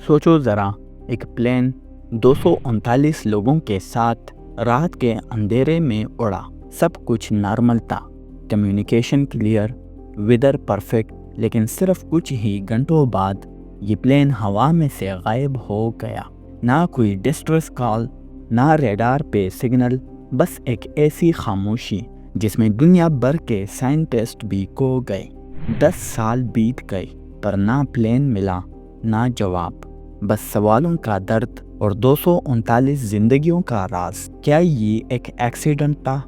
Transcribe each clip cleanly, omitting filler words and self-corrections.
سوچو ذرا، ایک پلین 239 لوگوں کے ساتھ رات کے اندھیرے میں اڑا۔ سب کچھ نارمل تھا، کمیونیکیشن کلیئر، ویدر پرفیکٹ، لیکن صرف کچھ ہی گھنٹوں بعد یہ پلین ہوا میں سے غائب ہو گیا۔ نہ کوئی ڈسٹریس کال، نہ ریڈار پہ سگنل، بس ایک ایسی خاموشی جس میں دنیا بھر کے سائنٹسٹ بھی کھو گئے۔ 10 سال بیت گئے پر نہ پلین ملا نہ جواب، بس سوالوں کا درد اور 239 زندگیوں کا راز۔ کیا یہ ایک ایکسیڈنٹ تھا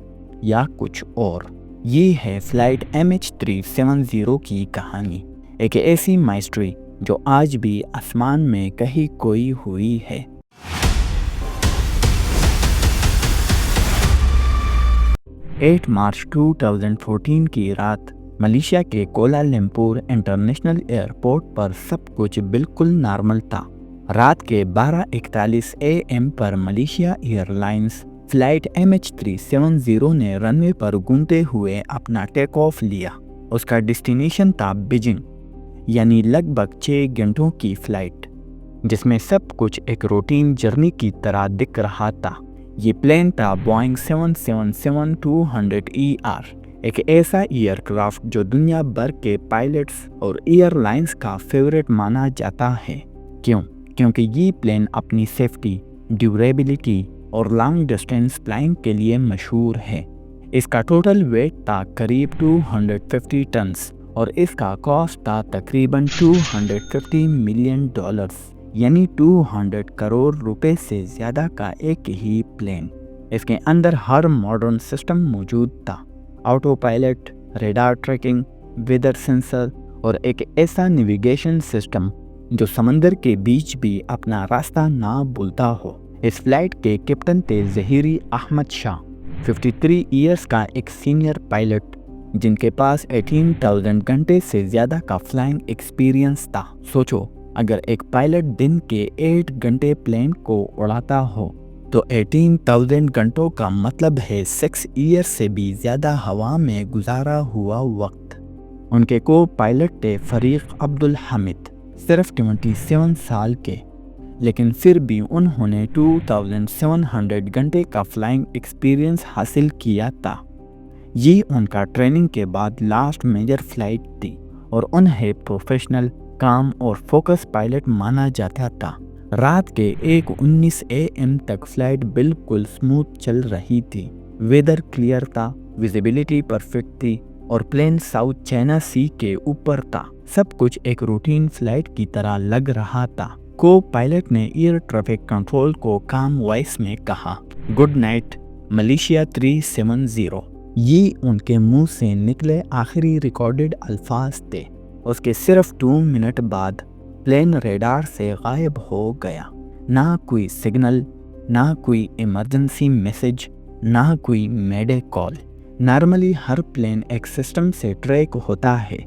یا کچھ اور؟ یہ ہے فلائٹ MH370 کی کہانی، ایک ایسی مائسٹری جو آج بھی آسمان میں کہیں کھوئی ہوئی ہے۔ 8 مارچ 2014 کی رات ملیشیا کے کوالالمپور انٹرنیشنل ایئرپورٹ پر سب کچھ بالکل نارمل تھا۔ رات کے 12:41 AM پر Malaysia airlines flight MH370 نے رن وے پر گھومتے ہوئے اپنا ٹیک آف لیا۔ اس کا ڈیسٹینیشن تھا بیجنگ، یعنی لگ بھگ 6 گھنٹوں کی فلائٹ، جس میں سب کچھ ایک روٹین جرنی کی طرح دکھ رہا تھا۔ یہ پلین تھا بوئنگ 777-200ER، ایک ایسا ایئر کرافٹ جو دنیا بھر کے پائلٹس اور ایئر لائنز کا فیورٹ مانا جاتا ہے۔ کیوں؟ کیونکہ یہ پلین اپنی سیفٹی، ڈیوریبلٹی اور لانگ ڈسٹینس فلائنگ کے لیے مشہور ہے۔ اس کا ٹوٹل ویٹ تھا قریب 250 ٹنز اور اس کا کاسٹ تھا تقریباً $250 ملین، یعنی 200 کروڑ روپے سے زیادہ کا ایک ہی پلین۔ اس کے اندر ہر ماڈرن سسٹم موجود تھا، autopilot, radar tracking, weather sensor اور ایک ایسا نیویگیشن سسٹم جو سمندر کے بیچ بھی اپنا راستہ نہ بھولتا ہو۔ اس فلائٹ کے کیپٹن تھے ظہیری احمد شاہ، 53 ایئرز کا ایک سینئر پائلٹ جن کے پاس 18,000 گھنٹے سے زیادہ کا فلائنگ ایکسپیرینس تھا۔ سوچو، اگر ایک پائلٹ دن کے 8 گھنٹے پلین کو اڑاتا ہو تو 18,000 گھنٹوں کا مطلب ہے 6 ایئر سے بھی زیادہ ہوا میں گزارا ہوا وقت۔ ان کے کو پائلٹ تھے فریق عبدالحمید، صرف 27 سال کے، لیکن پھر بھی انہوں نے 2700 گھنٹے کا فلائنگ ایکسپیرینس حاصل کیا تھا۔ یہ ان کا ٹریننگ کے بعد لاسٹ میجر فلائٹ تھی اور انہیں پروفیشنل، کام اور فوکس پائلٹ مانا جاتا تھا۔ رات کے 1:19 AM تک فلائٹ بالکل سموتھ چل رہی تھی، ویدر کلیئر تھا، ویزیبلٹی پرفیکٹ تھی اور پلین ساؤتھ چائنا سی کے اوپر تھا۔ سب کچھ ایک روٹین فلائٹ کی طرح لگ رہا تھا۔ کو پائلٹ نے ایئر ٹریفک کنٹرول کو کام وائس میں کہا، "گڈ نائٹ ملیشیا 370"۔ یہ ان کے منہ سے نکلے آخری ریکارڈڈ الفاظ تھے۔ اس کے صرف 2 منٹ بعد پلین ریڈار سے غائب ہو گیا۔ نہ کوئی سگنل، نہ کوئی ایمرجنسی میسج، نہ کوئی میڈے کال۔ نارملی ہر پلین ایک سسٹم سے ٹریک ہوتا ہے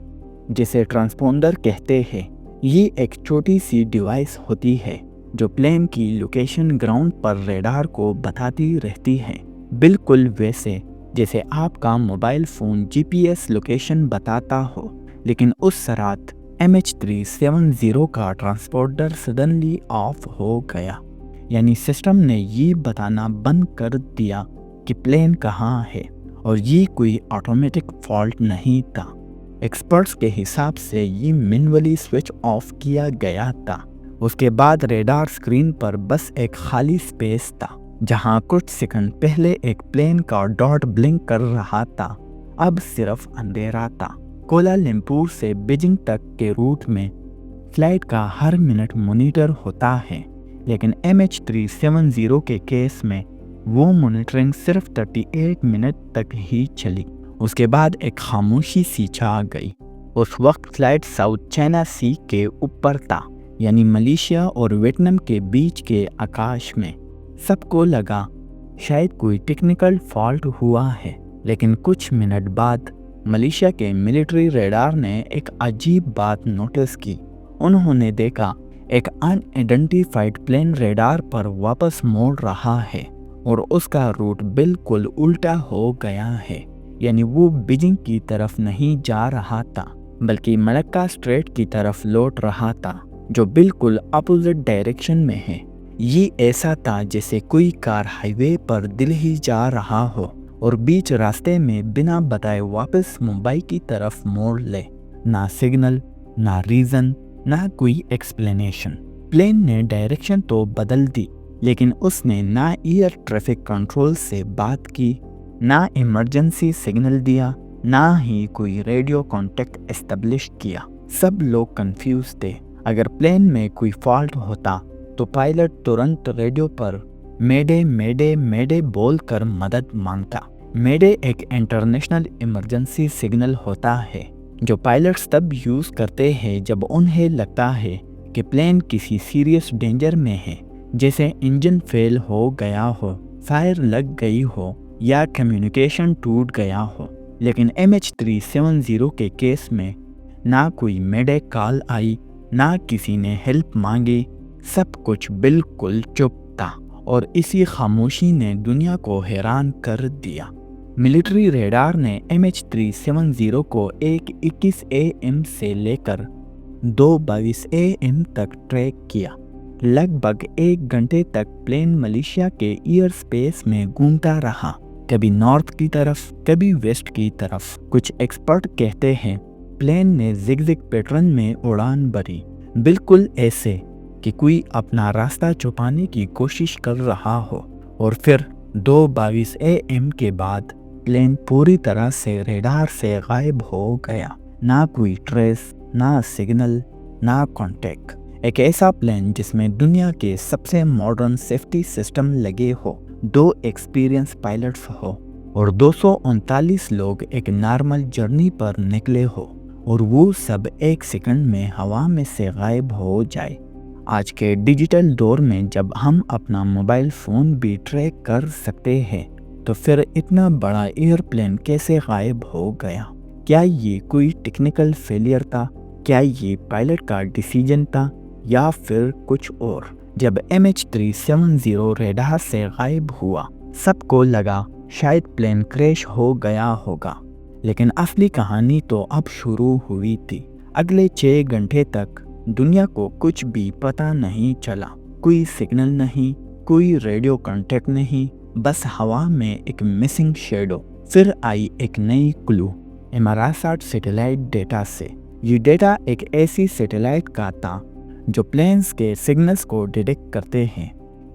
جسے ٹرانسپونڈر کہتے ہیں۔ یہ ایک چھوٹی سی ڈیوائس ہوتی ہے جو پلین کی لوکیشن گراؤنڈ پر ریڈار کو بتاتی رہتی ہے، بالکل ویسے جیسے آپ کا موبائل فون GPS لوکیشن بتاتا ہو۔ لیکن اس رات MH370 کا ٹرانسپونڈر سڈنلی آف ہو گیا، یعنی سسٹم نے یہ بتانا بند کر دیا کہ پلین کہاں ہے، اور یہ کوئی آٹومیٹک فالٹ نہیں تھا۔ ایکسپرٹس کے حساب سے یہ مینولی سوئچ آف کیا گیا تھا۔ اس کے بعد ریڈار سکرین پر بس ایک خالی سپیس تھا، جہاں کچھ سیکنڈ پہلے ایک پلین کا ڈاٹ بلنک کر رہا تھا، اب صرف اندھیرا تھا۔ کوالالمپور سے بیجنگ تک کے روٹ میں فلائٹ کا ہر منٹ مانیٹر ہوتا ہے، لیکن MH370 کے کیس میں وہ مانیٹرنگ صرف 38 منٹ تک ہی چلی۔ اس کے بعد ایک خاموشی سی چھا گئی۔ اس وقت فلائٹ ساؤتھ چائنا سی کے اوپر تھا، یعنی ملیشیا اور ویتنام کے بیچ کے آکاش میں۔ سب کو لگا شاید کوئی ٹیکنیکل فالٹ ہوا ہے، لیکن کچھ منٹ بعد ملیشیا کے ملٹری ریڈار نے ایک عجیب بات نوٹس کی۔ انہوں نے دیکھا ایک ان آئیڈینٹیفائڈ پلین ریڈار پر واپس موڑ رہا ہے اور اس کا روٹ بالکل الٹا ہو گیا ہے، یعنی وہ بیجنگ کی طرف نہیں جا رہا تھا بلکہ ملکہ اسٹریٹ کی طرف لوٹ رہا تھا۔ جو بالکل اپوزٹ ڈائریکشن میں ہے۔ یہ ایسا تھا جیسے کوئی کار ہائی وے پر دل ہی جا رہا ہو اور بیچ راستے میں بنا بتائے واپس ممبئی کی طرف موڑ لے۔ نہ سگنل، نہ ریزن، نہ کوئی ایکسپلینیشن۔ پلین نے ڈائریکشن تو بدل دی، لیکن اس نے نہ ایئر ٹریفک کنٹرول سے بات کی، نہ ایمرجنسی سگنل دیا، نہ ہی کوئی ریڈیو کانٹیکٹ اسٹیبلش کیا۔ سب لوگ کنفیوز تھے۔ اگر پلین میں کوئی فالٹ ہوتا تو پائلٹ ترنت ریڈیو پر میڈے میڈے میڈے بول کر مدد مانگتا۔ میڈے ایک انٹرنیشنل ایمرجنسی سگنل ہوتا ہے جو پائلٹس تب یوز کرتے ہیں جب انہیں لگتا ہے کہ پلین کسی سیریس ڈینجر میں ہے، جیسے انجن فیل ہو گیا ہو، فائر لگ گئی ہو یا کمیونیکیشن ٹوٹ گیا ہو۔ لیکن MH370 کے کیس میں نہ کوئی میڈے کال آئی، نہ کسی نے ہیلپ مانگی، سب کچھ بالکل چپ تھا، اور اسی خاموشی نے دنیا کو حیران کر دیا۔ ملٹری ریڈار نے MH370 کو 1:21 AM سے لے کر 2:22 AM تک ٹریک کیا۔ لگ بھگ 1 گھنٹے تک پلین ملیشیا کے ایئر سپیس میں گھومتا رہا، کبھی نارتھ کی طرف، کبھی ویسٹ کی طرف۔ کچھ ایکسپرٹ کہتے ہیں پلین نے زگزگ پیٹرن میں اڑان بھری، بالکل ایسے کہ کوئی اپنا راستہ چھپانے کی کوشش کر رہا ہو، اور پھر 2:22 AM کے بعد پلین پوری طرح سے ریڈار سے غائب ہو گیا۔ نہ کوئی ٹریس، نہ سگنل، نہ کانٹیکٹ۔ ایک ایسا پلین جس میں دنیا کے سب سے ماڈرن سیفٹی سسٹم لگے ہو، 2 ایکسپیرینس پائلٹس ہو، اور 239 لوگ ایک نارمل جرنی پر نکلے ہو، اور وہ سب 1 سیکنڈ میں ہوا میں سے غائب ہو جائے۔ آج کے ڈیجیٹل دور میں جب ہم اپنا موبائل فون بھی ٹریک کر سکتے ہیں، تو پھر اتنا بڑا ایئر پلین کیسے غائب ہو گیا؟ کیا یہ کوئی ٹیکنیکل فیلئر تھا؟ کیا یہ پائلٹ کا ڈیسیجن تھا یا پھر کچھ اور؟ جب MH370 ریڈار سے غائب ہوا، سب کو لگا شاید پلین کریش ہو گیا ہوگا، لیکن اصلی کہانی تو اب شروع ہوئی تھی۔ اگلے 6 گھنٹے تک دنیا کو کچھ بھی پتہ نہیں چلا۔ کوئی سگنل نہیں، کوئی ریڈیو کانٹیکٹ نہیں، بس ہوا میں ایک مسنگ شیڈو۔ پھر آئی ایک نئی کلو، ایماراساٹ سیٹلائٹ ڈیٹا سے۔ یہ ڈیٹا ایک ایسی سیٹلائٹ کا تھا جو پلینز کے سگنلز کو ڈیٹیکٹ کرتے ہیں،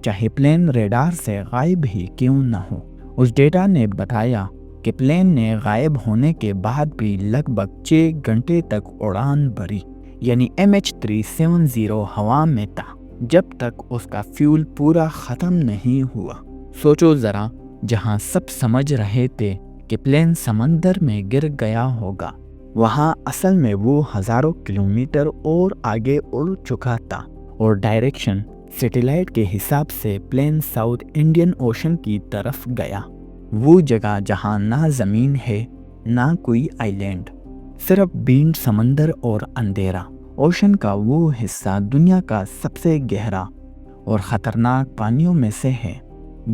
چاہے پلین ریڈار سے غائب ہی کیوں نہ ہو۔ اس ڈیٹا نے بتایا کہ پلین نے غائب ہونے کے بعد بھی لگ بھگ 6 گھنٹے تک اڑان بھری، یعنی MH370 ہوا میں تھا جب تک اس کا فیول پورا ختم نہیں ہوا۔ سوچو ذرا، جہاں سب سمجھ رہے تھے کہ پلین سمندر میں گر گیا ہوگا، وہاں اصل میں وہ ہزاروں کلومیٹر اور آگے اڑ چکا تھا، اور ڈائریکشن سیٹلائٹ کے حساب سے پلین ساؤتھ انڈین اوشن کی طرف گیا، وہ جگہ جہاں نہ زمین ہے، نہ کوئی آئی لینڈ، صرف بینڈ سمندر اور اندھیرا۔ اوشن کا وہ حصہ دنیا کا سب سے گہرا اور خطرناک پانیوں میں سے ہے،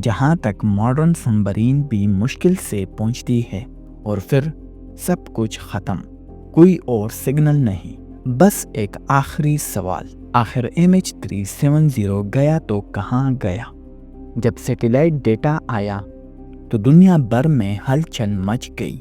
جہاں تک ماڈرن سمبرین بھی مشکل سے پہنچتی ہے۔ اور پھر سب کچھ ختم، کوئی اور سگنل نہیں، بس ایک آخری سوال، آخر MH370 گیا تو کہاں گیا؟ جب سیٹلائٹ ڈیٹا آیا تو دنیا بھر میں ہلچل مچ گئی۔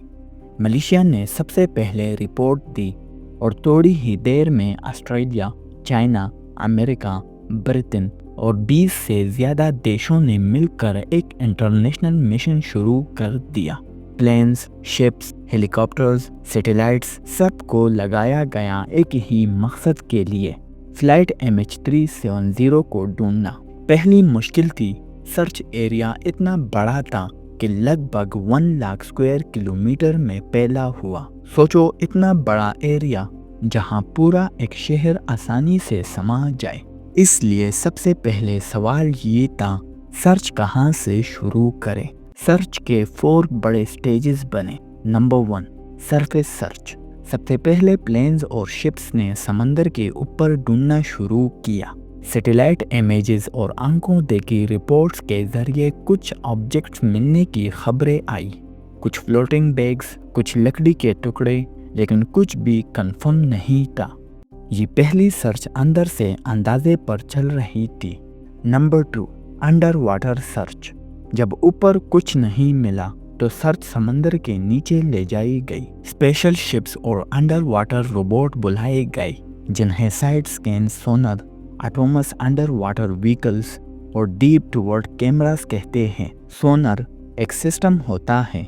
ملیشیا نے سب سے پہلے رپورٹ دی، اور تھوڑی ہی دیر میں آسٹریلیا، چائنا، امریکہ، برطن اور 20 سے زیادہ دیشوں نے مل کر ایک انٹرنیشنل مشن شروع کر دیا۔ پلینز، شپس، ہیلی کاپٹرز، سیٹلائٹس، سب کو لگایا گیا ایک ہی مقصد کے لیے، فلائٹ MH370 کو ڈھونڈنا۔ پہلی مشکل تھی، سرچ ایریا اتنا بڑا تھا کہ لگ بھگ 1 لاکھ اسکوائر کلومیٹر میں پھیلا ہوا۔ سوچو، اتنا بڑا ایریا جہاں پورا ایک شہر آسانی سے سما جائے۔ اس لیے سب سے پہلے سوال یہ تھا، سرچ کہاں سے شروع کرے؟ سرچ کے 4 بڑے سٹیجز بنے۔ Number 1، surface search. سب سے پہلے پلینز اور شپس نے سمندر کے اوپر ڈھونڈنا شروع کیا۔ سیٹلائٹ امیجز اور آنکھوں دیکھی رپورٹس کے ذریعے کچھ آبجیکٹس ملنے کی خبریں آئی، کچھ فلوٹنگ بیگز، کچھ لکڑی کے ٹکڑے، لیکن کچھ بھی کنفرم نہیں تھا۔ یہ پہلی سرچ اندر سے اندازے پر چل رہی تھی۔ Number 2، under water search. جب اوپر کچھ نہیں ملا تو سرچ سمندر کے نیچے لے جائی گئی۔ اسپیشل شپس اور انڈر واٹر روبوٹ بلائے گئے جنہیں side scan sonar, autonomous underwater vehicles اور ڈیپ ٹو ورڈ کیمراز کہتے ہیں۔ سونر ایک سسٹم ہوتا ہے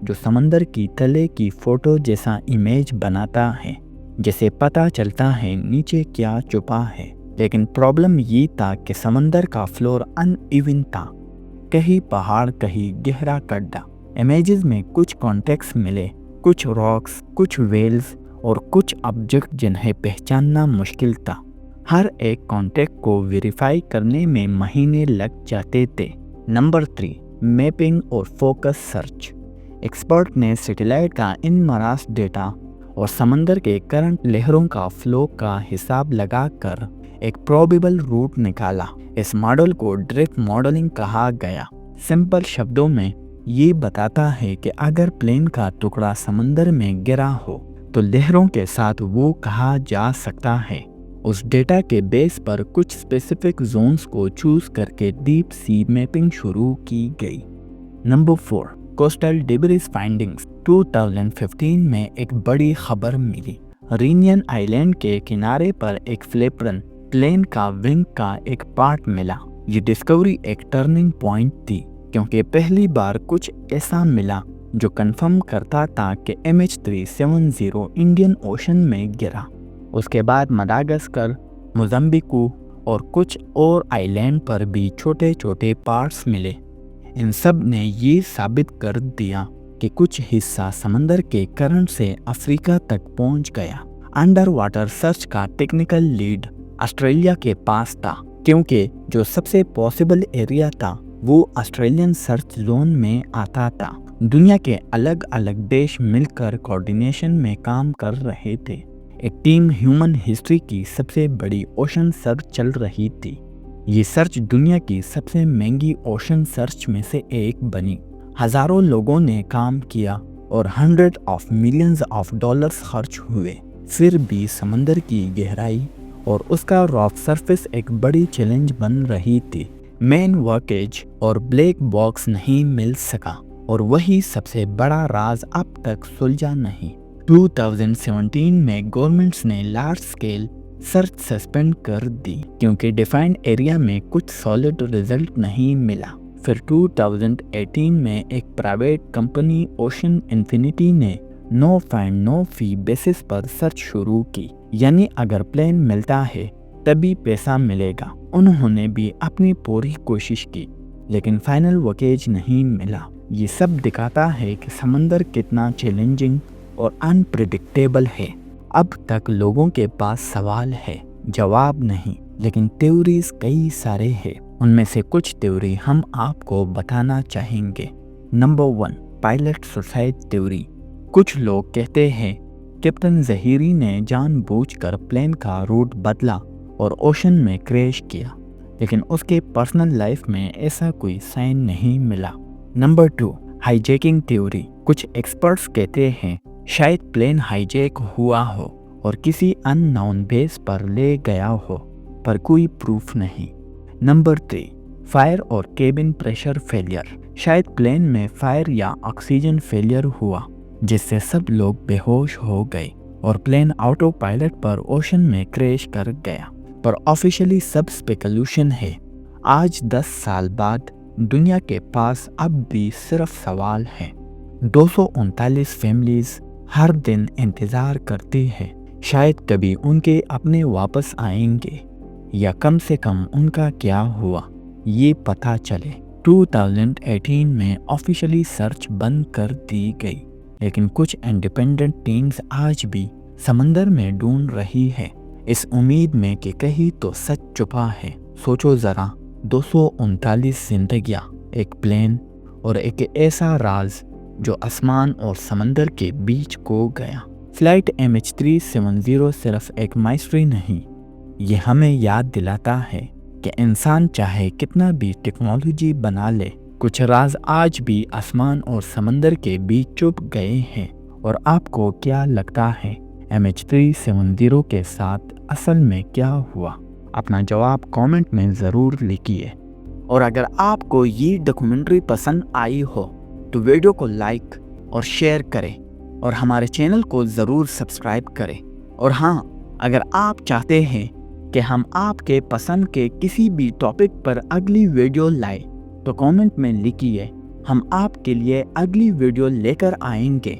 جو سمندر کی تلے کی فوٹو جیسا امیج بناتا ہے، جسے پتہ چلتا ہے نیچے کیا چھپا ہے۔ لیکن پرابلم یہ تھا کہ سمندر کا فلور ان ایون تھا، کہیں پہاڑ کہیں گہرا گڈھا۔ امیجز میں کچھ کانٹیکٹس ملے، کچھ راکس، کچھ ویلز اور کچھ آبجیکٹ جنہیں پہچاننا مشکل تھا۔ ہر ایک کانٹیکٹ کو ویریفائی کرنے میں مہینے لگ جاتے تھے۔ نمبر 3، میپنگ اور فوکس سرچ۔ ایکسپرٹ نے سیٹلائٹ کا انمراج ڈیٹا اور سمندر کے کرنٹ لہروں کا فلو کا حساب لگا کر ایک پروبیبل روٹ نکالا۔ اس ماڈل کو ڈریفٹ ماڈلنگ کہا گیا۔ سمپل شبدوں میں یہ بتاتا ہے کہ اگر پلین کا ٹکڑا سمندر میں گرا ہو تو لہروں کے ساتھ وہ کہا جا سکتا ہے۔ اس ڈیٹا کے بیس پر کچھ اسپیسیفک زونز کو چوز کر کے ڈیپ سی میپنگ شروع کی گئی۔ Number 4، coastal ڈیبریز findings. 2015 میں ایک بڑی خبر ملی۔ رینین آئیلینڈ کے کنارے پر ایک فلیپرن پلین کا ونگ کا ایک پارٹ ملا۔ یہ ڈسکوری ایک ٹرننگ پوائنٹ تھی کیونکہ پہلی بار کچھ ایسا ملا جو کنفرم کرتا تھا کہ MH370 انڈین اوشن میں گرا۔ اس کے بعد مڈاگاسکر، موزمبیکو اور کچھ اور آئی لینڈ پر بھی چھوٹے چھوٹے پارٹس ملے۔ ان سب نے یہ ثابت کر دیا کہ کچھ حصہ سمندر کے کرنٹ سے افریقہ تک پہنچ گیا۔ انڈر واٹر سرچ کا ٹیکنیکل لیڈ آسٹریلیا کے پاس تھا کیونکہ جو سب سے پاسبل ایریا تھا وہ آسٹریلین سرچ زون میں آتا تھا۔ دنیا کے الگ الگ دیش مل کر کوارڈینیشن میں کام کر رہے تھے۔ ایک ٹیم ہیومن ہسٹری کی سب سے بڑی اوشن سرچ چل رہی تھی۔ یہ سرچ دنیا کی سب سے مہنگی اوشن سرچ میں سے ایک بنی۔ ہزاروں لوگوں نے کام کیا اور hundred of millions of dollars خرچ ہوئے، پھر بھی سمندر کی گہرائی اور اس کا راک سرفیس ایک بڑی چیلنج بن رہی تھی۔ مین ورکیج اور بلیک باکس نہیں مل سکا اور وہی سب سے بڑا راز اب تک سلجھا نہیں۔ 2017 میں گورنمنٹس نے لارج سکیل سرچ سسپینڈ کر دی کیونکہ ڈیفائنڈ ایریا میں کچھ سالڈ ریزلٹ نہیں ملا۔ پھر 2018 میں ایک پرائیویٹ کمپنی اوشن انفینٹی نے نو فائنڈ نو فی بیسس پر سرچ شروع کی، یعنی اگر پلین ملتا ہے تبھی پیسہ ملے گا۔ انہوں نے بھی اپنی پوری کوشش کی لیکن فائنل وکیج نہیں ملا۔ یہ سب دکھاتا ہے کہ سمندر کتنا چیلنجنگ اور انپریڈکٹیبل ہے۔ اب تک لوگوں کے پاس سوال ہے، جواب نہیں، لیکن تھیوریز کئی سارے ہیں۔ ان میں سے کچھ تھیوری ہم آپ کو بتانا چاہیں گے۔ Number 1، pilot suicide theory. کچھ لوگ کہتے ہیں کیپٹن ظہیری نے جان بوجھ کر پلین کا روٹ بدلا اور اوشن میں کریش کیا، لیکن اس کے پرسنل لائف میں ایسا کوئی سائن نہیں ملا۔ Number 2، high jacking theory. کچھ ایکسپرٹس کہتے ہیں شاید پلین ہائی جیک ہوا ہو اور کسی ان نون بیس پر لے گیا ہو، پر کوئی پروف نہیں۔ نمبر 3، فائر اور کیبن پریشر فیلئر۔ شاید پلین میں فائر یا آکسیجن فیلئر ہوا جس سے سب لوگ بے ہوش ہو گئے اور پلین آٹو پائلٹ پر اوشن میں کریش کر گیا، پر آفیشلی سب اسپیکولوشن ہے۔ آج 10 سال بعد دنیا کے پاس اب بھی صرف سوال ہے۔ 239 فیملیز ہر دن انتظار کرتی ہے، شاید کبھی ان کے اپنے واپس آئیں گے یا کم سے کم ان کا کیا ہوا یہ پتہ چلے۔ 2018 میں آفیشلی سرچ بند کر دی گئی، لیکن کچھ انڈیپینڈنٹ ٹیمز آج بھی سمندر میں ڈھونڈ رہی ہے، اس امید میں کہ کہیں تو سچ چھپا ہے۔ سوچو ذرا، 239 زندگیاں، ایک پلین اور ایک ایسا راز جو آسمان اور سمندر کے بیچ کو گیا۔ فلائٹ MH370 صرف ایک مائسٹری نہیں، یہ ہمیں یاد دلاتا ہے کہ انسان چاہے کتنا بھی ٹیکنالوجی بنا لے، کچھ راز آج بھی آسمان اور سمندر کے بیچ چھپ گئے ہیں۔ اور آپ کو کیا لگتا ہے MH370 کے ساتھ اصل میں کیا ہوا؟ اپنا جواب کامنٹ میں ضرور لکھیے، اور اگر آپ کو یہ ڈاکومنٹری پسند آئی ہو تو ویڈیو کو لائک اور شیئر کریں اور ہمارے چینل کو ضرور سبسکرائب کریں۔ اور ہاں، اگر آپ چاہتے ہیں کہ ہم آپ کے پسند کے کسی بھی ٹاپک پر اگلی ویڈیو لائیں تو کامنٹ میں لکھیے، ہم آپ کے لیے اگلی ویڈیو لے کر آئیں گے۔